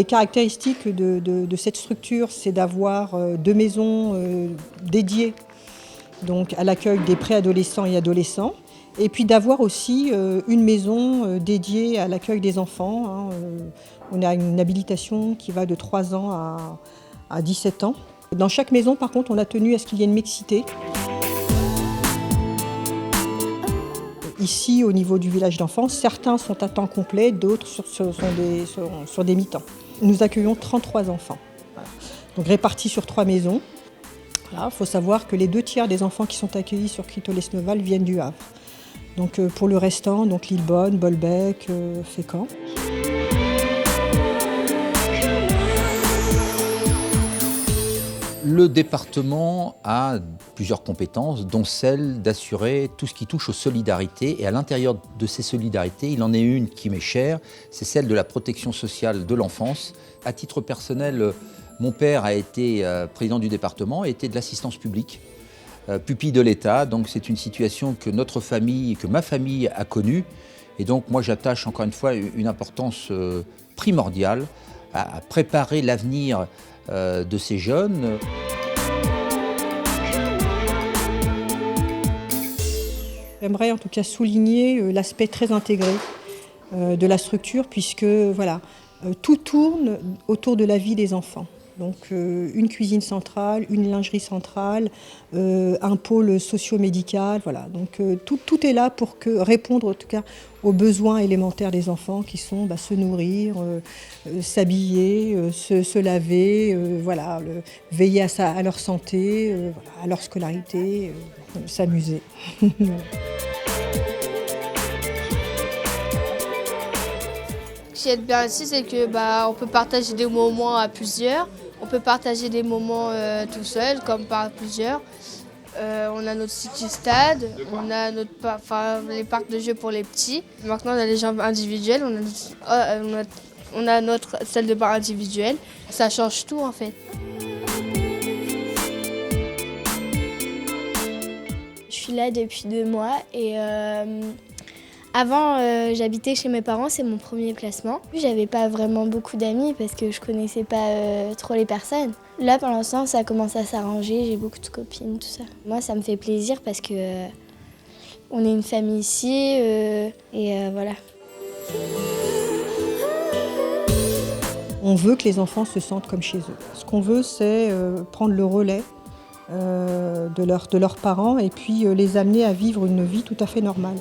Les caractéristiques de cette structure, c'est d'avoir 2 maisons dédiées donc, à l'accueil des préadolescents et adolescents, et puis d'avoir aussi une maison dédiée à l'accueil des enfants. On a une habilitation qui va de 3 ans à 17 ans. Dans chaque maison, par contre, on a tenu à ce qu'il y ait une mixité. Ici, au niveau du village d'enfants, certains sont à temps complet, d'autres sur des mi-temps. Nous accueillons 33 enfants, voilà. Donc répartis sur 3 maisons. Il faut savoir que les 2/3 des enfants qui sont accueillis sur Critolesnoval viennent du Havre. Donc pour le restant, donc Lillebonne, Bolbec, Fécamp. Le département a plusieurs compétences, dont celle d'assurer tout ce qui touche aux solidarités. Et à l'intérieur de ces solidarités, il en est une qui m'est chère, c'est celle de la protection sociale de l'enfance. À titre personnel, mon père a été président du département et était de l'assistance publique, pupille de l'État. Donc c'est une situation que notre famille, que ma famille a connue. Et donc moi j'attache encore une fois une importance primordiale à préparer l'avenir de ces jeunes. J'aimerais en tout cas souligner l'aspect très intégré de la structure, puisque voilà, tout tourne autour de la vie des enfants. Donc une cuisine centrale, une lingerie centrale, un pôle socio-médical, voilà. Donc tout est là pour répondre en tout cas aux besoins élémentaires des enfants qui sont se nourrir, s'habiller, se laver, voilà, veiller à leur santé, voilà, à leur scolarité, s'amuser. Ce qui est bien ici, c'est que on peut partager des moments à plusieurs. On peut partager des moments tout seul, comme par plusieurs. On a notre city-stade, on a les parcs de jeux pour les petits. Maintenant, on a les jambes individuelles, on a notre salle de bain individuelle. Ça change tout, en fait. Je suis là depuis 2 mois et avant j'habitais chez mes parents, c'est mon premier placement. J'avais pas vraiment beaucoup d'amis parce que je connaissais pas trop les personnes. Là pour l'instant ça commence à s'arranger, j'ai beaucoup de copines, tout ça. Moi ça me fait plaisir parce que on est une famille ici et voilà. On veut que les enfants se sentent comme chez eux. Ce qu'on veut, c'est prendre le relais de leurs parents et puis les amener à vivre une vie tout à fait normale.